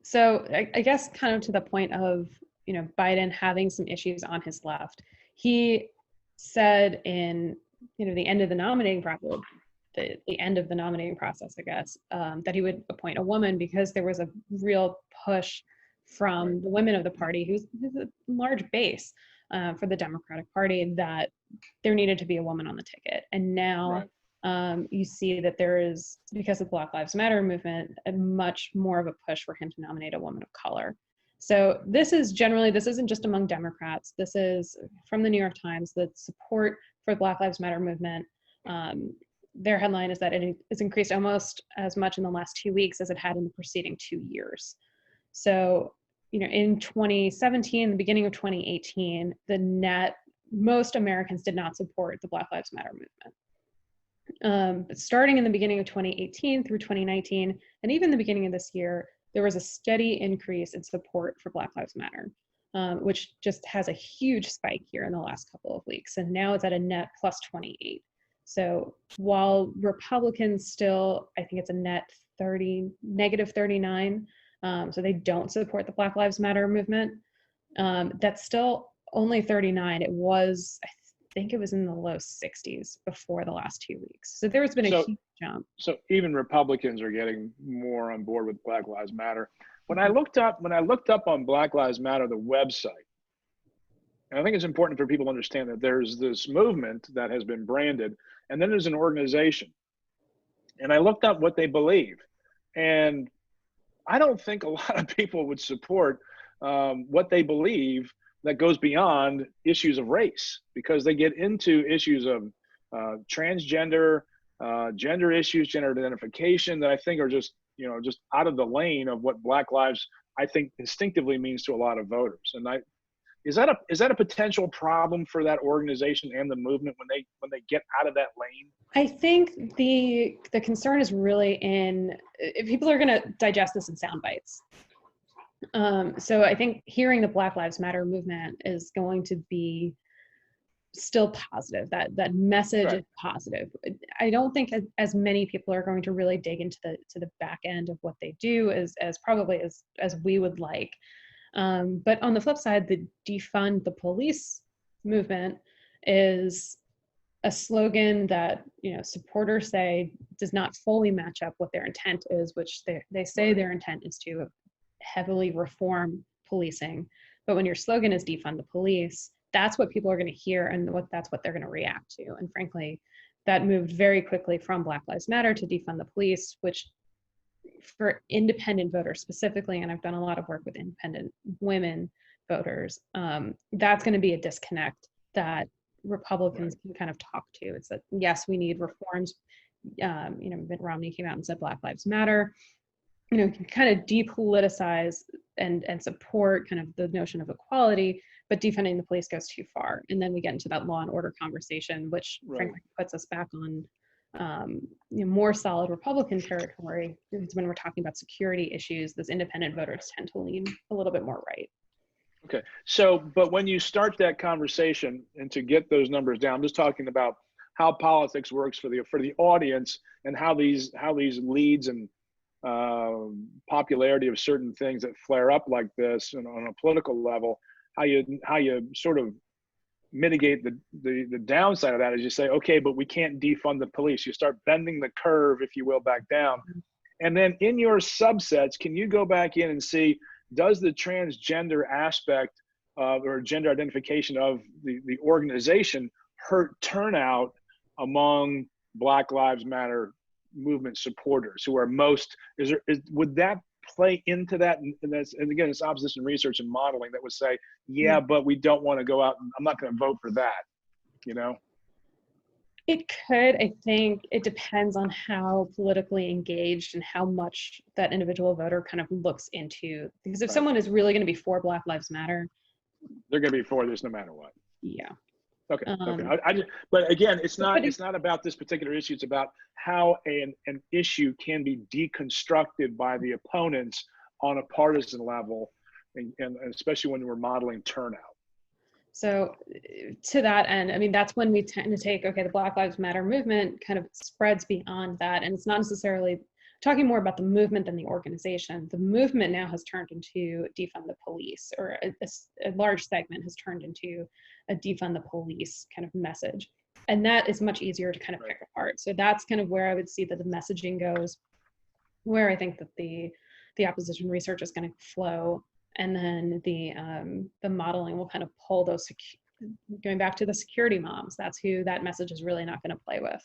So I guess kind of to the point of, Biden having some issues on his left, he said in, the end of the nominating process, the end of the nominating process, I guess, that he would appoint a woman because there was a real push from the women of the party, who's a large base for the Democratic Party, that there needed to be a woman on the ticket. And now you see that there is, because of the Black Lives Matter movement, a much more of a push for him to nominate a woman of color. So this isn't just among Democrats. This is from the New York Times, the support for the Black Lives Matter movement. Their headline is that it's increased almost as much in the last 2 weeks as it had in the preceding 2 years. So, in 2017, the beginning of 2018, most Americans did not support the Black Lives Matter movement. But starting in the beginning of 2018 through 2019, and even the beginning of this year, there was a steady increase in support for Black Lives Matter, which just has a huge spike here in the last couple of weeks. And now it's at a net plus 28. So while Republicans still, I think it's a net negative 39, so they don't support the Black Lives Matter movement, that's still only 39. It was, I think it was in the low 60s before the last 2 weeks. So there's been a huge jump. So even Republicans are getting more on board with Black Lives Matter. When I looked up on Black Lives Matter, the website, and I think it's important for people to understand that there's this movement that has been branded, and then there's an organization. And I looked up what they believe. And I don't think a lot of people would support what they believe that goes beyond issues of race, because they get into issues of transgender, gender issues, gender identification, that I think are just out of the lane of what Black Lives, I think, instinctively means to a lot of voters. And is that a potential problem for that organization and the movement when they get out of that lane? I think the concern is really in if people are going to digest this in sound bites. So I think hearing the Black Lives Matter movement is going to be still positive. That message is positive. I don't think as many people are going to really dig into the back end of what they do as probably as we would like. But on the flip side, the defund the police movement is a slogan that supporters say does not fully match up what their intent is, which they say their intent is to heavily reform policing. But when your slogan is defund the police, that's what people are going to hear, and that's what they're going to react to. And frankly, that moved very quickly from Black Lives Matter to defund the police, which for independent voters specifically, and I've done a lot of work with independent women voters, that's going to be a disconnect that Republicans can kind of talk to. It's that, yes, we need reforms. Mitt Romney came out and said Black Lives Matter. Can kind of depoliticize and support kind of the notion of equality, but defunding the police goes too far. And then we get into that law and order conversation, which frankly puts us back on more solid Republican territory, because when we're talking about security issues, those independent voters tend to lean a little bit more right. Okay, so but when you start that conversation and to get those numbers down, I'm just talking about how politics works for the audience, and how these leads and popularity of certain things that flare up like this, and on a political level, how you sort of mitigate the downside of that is you say, okay, but we can't defund the police. You start bending the curve, if you will, back down. And then in your subsets, can you go back in and see, does the transgender aspect or gender identification of the organization hurt turnout among Black Lives Matter movement supporters who are would that play into that? And again, it's opposition research and modeling that would say, yeah, but we don't want to go out and I'm not going to vote for that, It could. I think it depends on how politically engaged and how much that individual voter kind of looks into, because if someone is really going to be for Black Lives Matter, they're going to be for this no matter what. Yeah. Okay. But again, it's not about this particular issue. It's about how an issue can be deconstructed by the opponents on a partisan level, and especially when we're modeling turnout. So to that end, I mean, that's when we tend to take, okay, the Black Lives Matter movement kind of spreads beyond that. And it's not necessarily talking more about the movement than the organization. The movement now has turned into defund the police, or a large segment has turned into a defund the police kind of message. And that is much easier to kind of pick apart. So that's kind of where I would see that the messaging goes, where I think that the opposition research is going to flow, and then the modeling will kind of pull those, going back to the security moms. That's who that message is really not going to play with.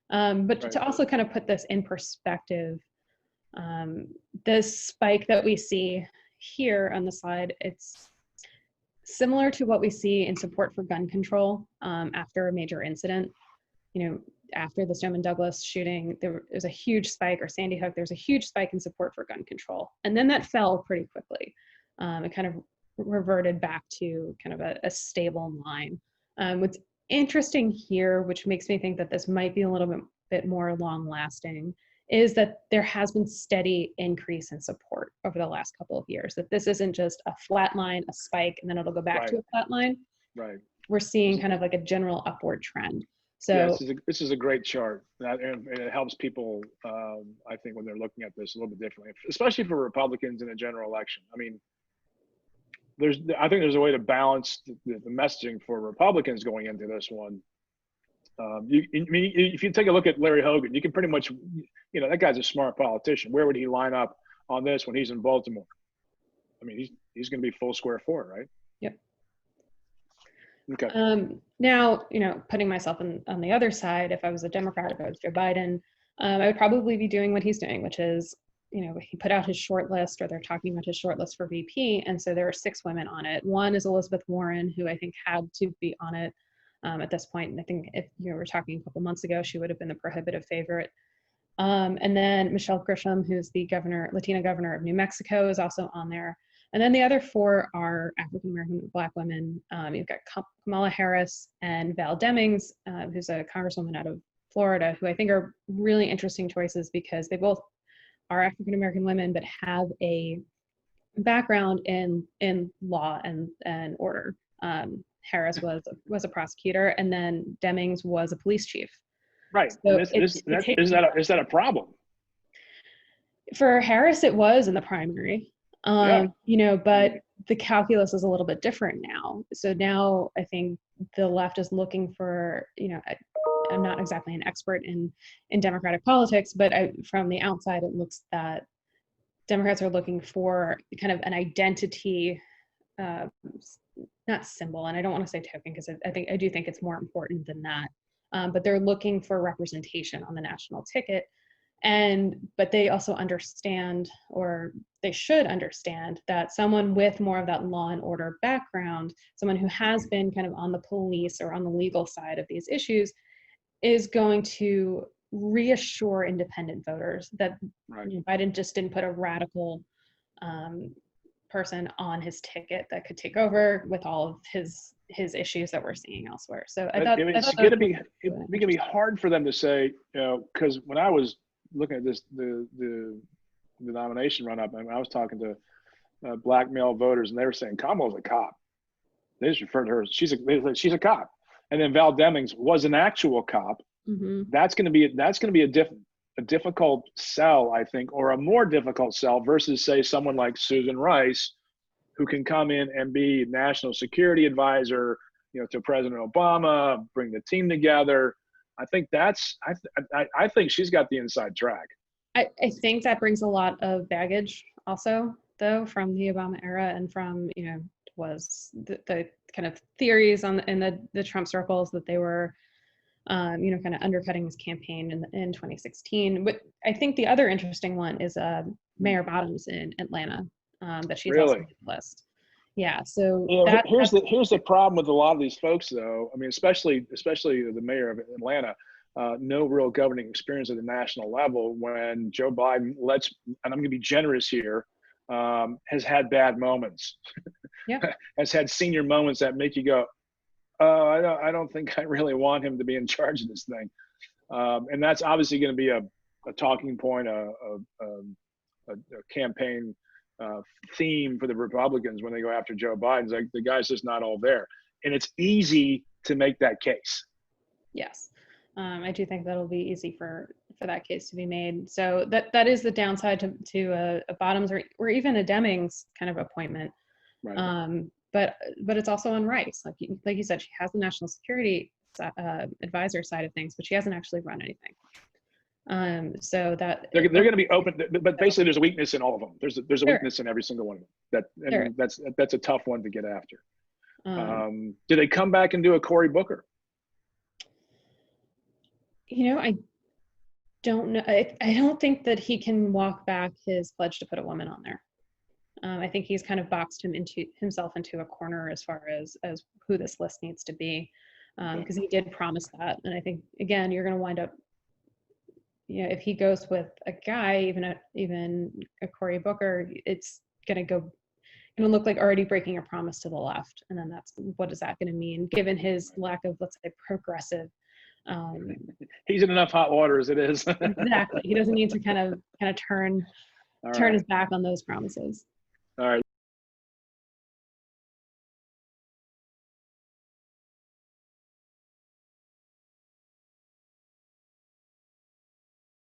But to also kind of put this in perspective, this spike that we see here on the slide, it's similar to what we see in support for gun control after a major incident. You know, after the Stoneman Douglas shooting, there was a huge spike, or Sandy Hook, there's a huge spike in support for gun control. And then that fell pretty quickly. It kind of reverted back to kind of a stable line. What's interesting here, which makes me think that this might be a little bit more long lasting, is that there has been steady increase in support over the last couple of years, that this isn't just a flat line, a spike, and then it'll go back to a flat line. Right. We're seeing kind of like a general upward trend. So yeah, this is a great chart, and it helps people, I think, when they're looking at this a little bit differently, especially for Republicans in a general election. I mean, I think there's a way to balance the messaging for Republicans going into this one. If you take a look at Larry Hogan, you can pretty much, you know, that guy's a smart politician. Where would he line up on this when he's in Baltimore? I mean, he's going to be full square for it, right? Yep. Okay. Now, you know, putting myself on the other side, if I was a Democrat, if I was Joe Biden, I would probably be doing what he's doing, which is, you know, he put out his short list, or they're talking about his short list for VP. And so there are 6 women on it. One is Elizabeth Warren, who I think had to be on it at this point. And I think if you were talking a couple months ago, she would have been the prohibitive favorite. And then Michelle Grisham, who's the Latina governor of New Mexico, is also on there. And then the other 4 are African-American Black women. You've got Kamala Harris and Val Demings, who's a congresswoman out of Florida, who I think are really interesting choices because they both are African-American women, but have a background in law and order. Harris was a prosecutor, and then Demings was a police chief. Right. So is that a problem? For Harris, it was in the primary. You know, but the calculus is a little bit different now. So now I think the left is looking for, you know, I'm not exactly an expert in Democratic politics, but from the outside, it looks that Democrats are looking for kind of an identity, not symbol, and I don't want to say token, because I do think it's more important than that. But they're looking for representation on the national ticket. But they also understand, or they should understand, that someone with more of that law and order background, someone who has been kind of on the police or on the legal side of these issues, is going to reassure independent voters that you know, Biden just didn't put a radical person on his ticket that could take over with all of his issues that we're seeing elsewhere. So it's going to be hard for them to say, you know, because when I was looking at this, the nomination run up, I mean, I was talking to black male voters, and they were saying Kamala's a cop. They just referred to her as she's a cop. And then Val Demings was an actual cop. Mm-hmm. That's going to be a difficult sell, I think, or a more difficult sell versus, say, someone like Susan Rice, who can come in and be national security advisor, you know, to President Obama, bring the team together. I think I think she's got the inside track. I think that brings a lot of baggage also, though, from the Obama era, and from, you know, was the kind of theories in the Trump circles that they were, you know, kind of undercutting his campaign in 2016. But I think the other interesting one is Mayor Bottoms in Atlanta, that she's also on the list. Yeah. So here's the problem with a lot of these folks, though. I mean, especially the mayor of Atlanta, no real governing experience at the national level. When Joe Biden and I'm going to be generous here, has had bad moments. Yeah. Has had senior moments that make you go, oh, I don't think I really want him to be in charge of this thing. And that's obviously going to be a talking point, a campaign theme for the Republicans when they go after Joe Biden. It's like, the guy's just not all there. And it's easy to make that case. Yes. I do think that'll be easy for for that case to be made. So that is the downside to a Bottoms or even a Demings kind of appointment. Right. But it's also on Rice. Like you said, she has the national security advisor side of things, but she hasn't actually run anything. So that they're going to be open, but basically there's a weakness in all of them. There's a Sure. weakness in every single one of them. Sure. That's a tough one to get after. Do they come back and do a Cory Booker? I don't know. I don't think that he can walk back his pledge to put a woman on there. I think he's kind of boxed himself into a corner as far as who this list needs to be, because he did promise that. And I think, again, you're going to wind up, if he goes with a guy, even a Cory Booker, it's going to look like already breaking a promise to the left. And then what is that going to mean, given his lack of, let's say, progressive. He's in enough hot water as it is. Exactly. He doesn't need to kind of turn his back on those promises. All right.